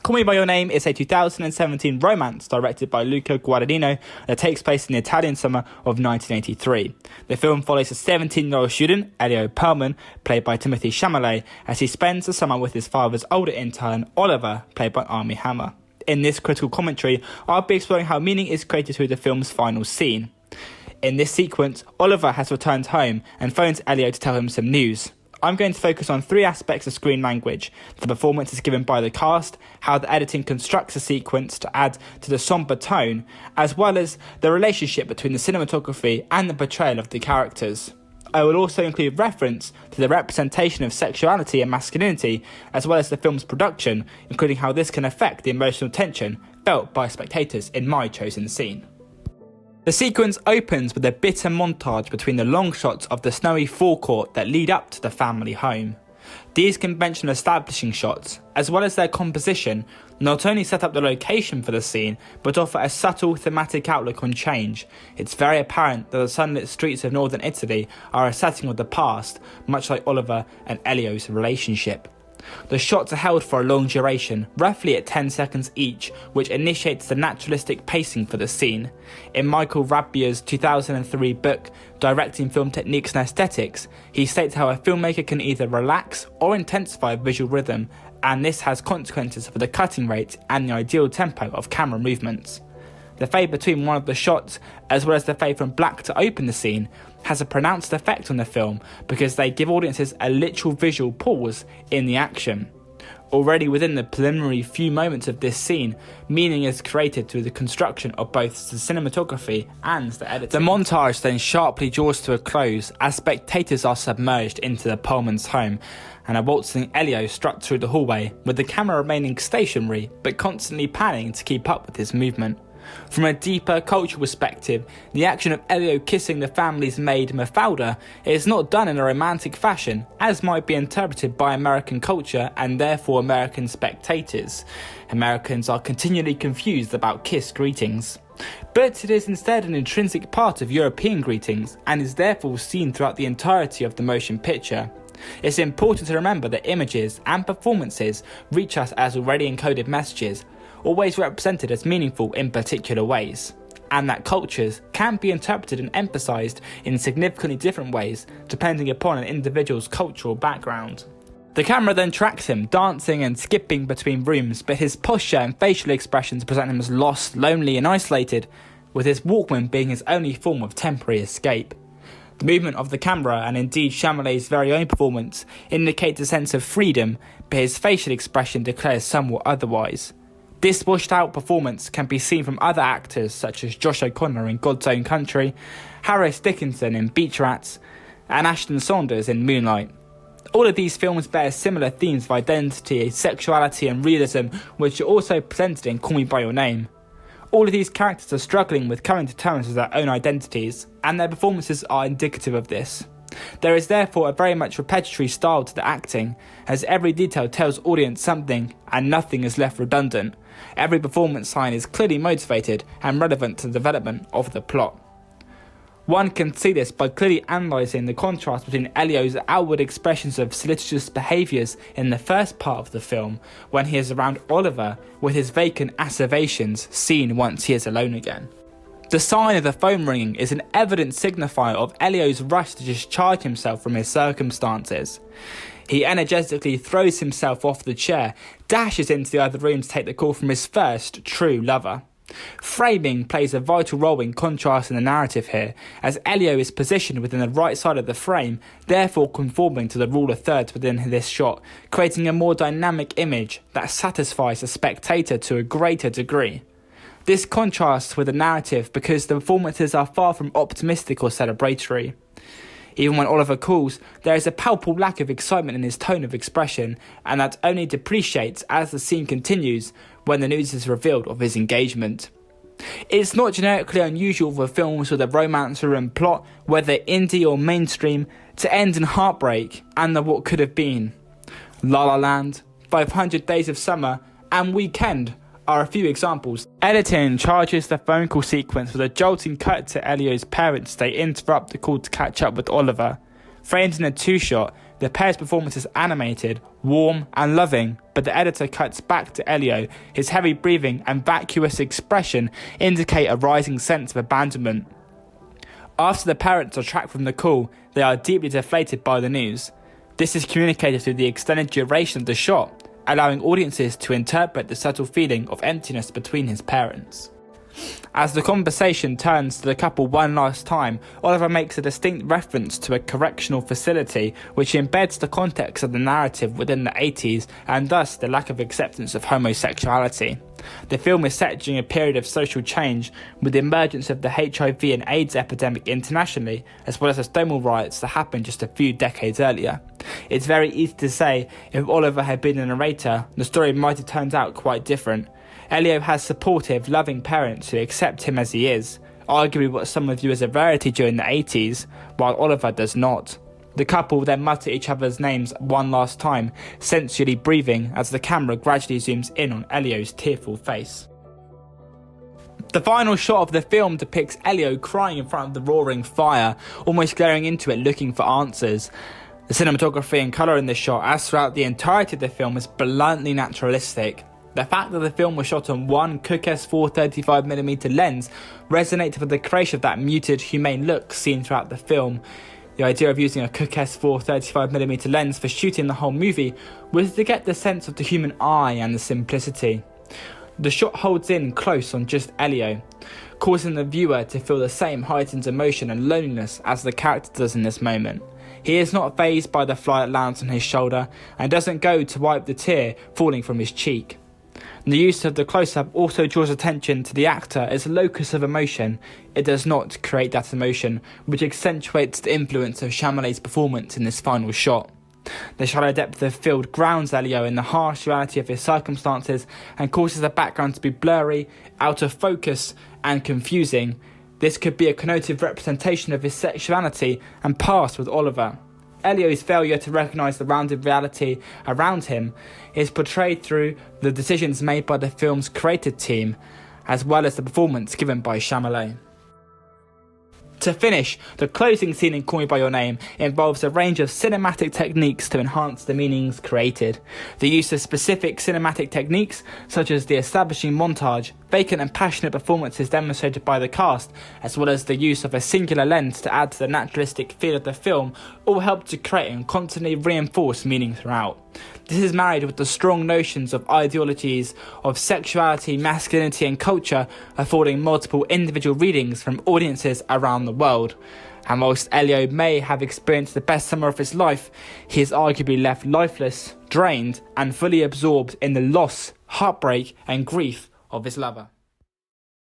Call Me By Your Name is a 2017 romance directed by Luca Guadagnino that takes place in the Italian summer of 1983. The film follows a 17-year-old student, Elio Perlman, played by Timothée Chalamet, as he spends the summer with his father's older intern, Oliver, played by Armie Hammer. In this critical commentary, I'll be exploring how meaning is created through the film's final scene. In this sequence, Oliver has returned home and phones Elio to tell him some news. I'm going to focus on three aspects of screen language: the performances given by the cast, how the editing constructs a sequence to add to the somber tone, as well as the relationship between the cinematography and the portrayal of the characters. I will also include reference to the representation of sexuality and masculinity, as well as the film's production, including how this can affect the emotional tension felt by spectators in my chosen scene. The sequence opens with a bitter montage between the long shots of the snowy forecourt that lead up to the family home. These conventional establishing shots, as well as their composition, not only set up the location for the scene, but offer a subtle thematic outlook on change. It's very apparent that the sunlit streets of northern Italy are a setting of the past, much like Oliver and Elio's relationship. The shots are held for a long duration, roughly at 10 seconds each, which initiates the naturalistic pacing for the scene. In Michael Rabia's 2003 book, Directing Film Techniques and Aesthetics, he states how a filmmaker can either relax or intensify visual rhythm, and this has consequences for the cutting rate and the ideal tempo of camera movements. The fade between one of the shots, as well as the fade from black to open the scene, has a pronounced effect on the film because they give audiences a literal visual pause in the action. Already within the preliminary few moments of this scene, meaning is created through the construction of both the cinematography and the editing. The montage then sharply draws to a close as spectators are submerged into the Perlman's home, and a waltzing Elio struts through the hallway, with the camera remaining stationary but constantly panning to keep up with his movement. From a deeper cultural perspective, the action of Elio kissing the family's maid Mafalda is not done in a romantic fashion, as might be interpreted by American culture and therefore American spectators. Americans are continually confused about kiss greetings. But it is instead an intrinsic part of European greetings and is therefore seen throughout the entirety of the motion picture. It's important to remember that images and performances reach us as already encoded messages, always represented as meaningful in particular ways, and that cultures can be interpreted and emphasised in significantly different ways depending upon an individual's cultural background. The camera then tracks him, dancing and skipping between rooms, but his posture and facial expressions present him as lost, lonely and isolated, with his Walkman being his only form of temporary escape. The movement of the camera, and indeed Chalamet's very own performance, indicates a sense of freedom, but his facial expression declares somewhat otherwise. This washed-out performance can be seen from other actors such as Josh O'Connor in God's Own Country, Harris Dickinson in Beach Rats, and Ashton Saunders in Moonlight. All of these films bear similar themes of identity, sexuality and realism, which are also presented in Call Me By Your Name. All of these characters are struggling with coming to terms with their own identities, and their performances are indicative of this. There is therefore a very much repetitive style to the acting, as every detail tells audience something and nothing is left redundant. Every performance line is clearly motivated and relevant to the development of the plot. One can see this by clearly analysing the contrast between Elio's outward expressions of solicitous behaviours in the first part of the film, when he is around Oliver, with his vacant asseverations seen once he is alone again. The sign of the phone ringing is an evident signifier of Elio's rush to discharge himself from his circumstances. He energetically throws himself off the chair, dashes into the other room to take the call from his first true lover. Framing plays a vital role in contrasting the narrative here, as Elio is positioned within the right side of the frame, therefore conforming to the rule of thirds within this shot, creating a more dynamic image that satisfies the spectator to a greater degree. This contrasts with the narrative because the performances are far from optimistic or celebratory. Even when Oliver calls, there is a palpable lack of excitement in his tone of expression, and that only depreciates as the scene continues when the news is revealed of his engagement. It's not generically unusual for films with a romance-driven plot, whether indie or mainstream, to end in heartbreak and the what could have been. La La Land, 500 Days of Summer, and Weekend are a few examples. Editing charges the phone call sequence with a jolting cut to Elio's parents as they interrupt the call to catch up with Oliver. Framed in a two-shot, The pair's performance is animated, warm and loving, but the editor cuts back to Elio. His heavy breathing and vacuous expression indicate a rising sense of abandonment. After the parents are tracked from the call, they are deeply deflated by the news. This is communicated through the extended duration of the shot, allowing audiences to interpret the subtle feeling of emptiness between his parents. As the conversation turns to the couple one last time, Oliver makes a distinct reference to a correctional facility which embeds the context of the narrative within the 80s and thus the lack of acceptance of homosexuality. The film is set during a period of social change with the emergence of the HIV and AIDS epidemic internationally, as well as the Stonewall riots that happened just a few decades earlier. It's very easy to say if Oliver had been the narrator, the story might have turned out quite different. Elio has supportive, loving parents who accept him as he is, arguably what some would view as a rarity during the 80s, while Oliver does not. The couple then mutter each other's names one last time, sensually breathing as the camera gradually zooms in on Elio's tearful face. The final shot of the film depicts Elio crying in front of the roaring fire, almost glaring into it looking for answers. The cinematography and colour in this shot, as throughout the entirety of the film, is bluntly naturalistic. The fact that the film was shot on one Cooke-S 435mm lens resonates with the creation of that muted, humane look seen throughout the film. The idea of using a Cooke-S 435mm lens for shooting the whole movie was to get the sense of the human eye and the simplicity. The shot holds in close on just Elio, causing the viewer to feel the same heightened emotion and loneliness as the character does in this moment. He is not fazed by the fly that lands on his shoulder and doesn't go to wipe the tear falling from his cheek. The use of the close-up also draws attention to the actor as a locus of emotion. It does not create that emotion, which accentuates the influence of Chalamet's performance in this final shot. The shallow depth of field grounds Elio in the harsh reality of his circumstances and causes the background to be blurry, out of focus and confusing. This could be a connotative representation of his sexuality and past with Oliver. Elio's failure to recognise the rounded reality around him is portrayed through the decisions made by the film's creative team, as well as the performance given by Chalamet. To finish, the closing scene in Call Me By Your Name involves a range of cinematic techniques to enhance the meanings created. The use of specific cinematic techniques, such as the establishing montage, vacant and passionate performances demonstrated by the cast, as well as the use of a singular lens to add to the naturalistic feel of the film, all help to create and constantly reinforce meaning throughout. This is married with the strong notions of ideologies of sexuality, masculinity and culture, affording multiple individual readings from audiences around the world. And whilst Elio may have experienced the best summer of his life, he is arguably left lifeless, drained and fully absorbed in the loss, heartbreak and grief of his lover.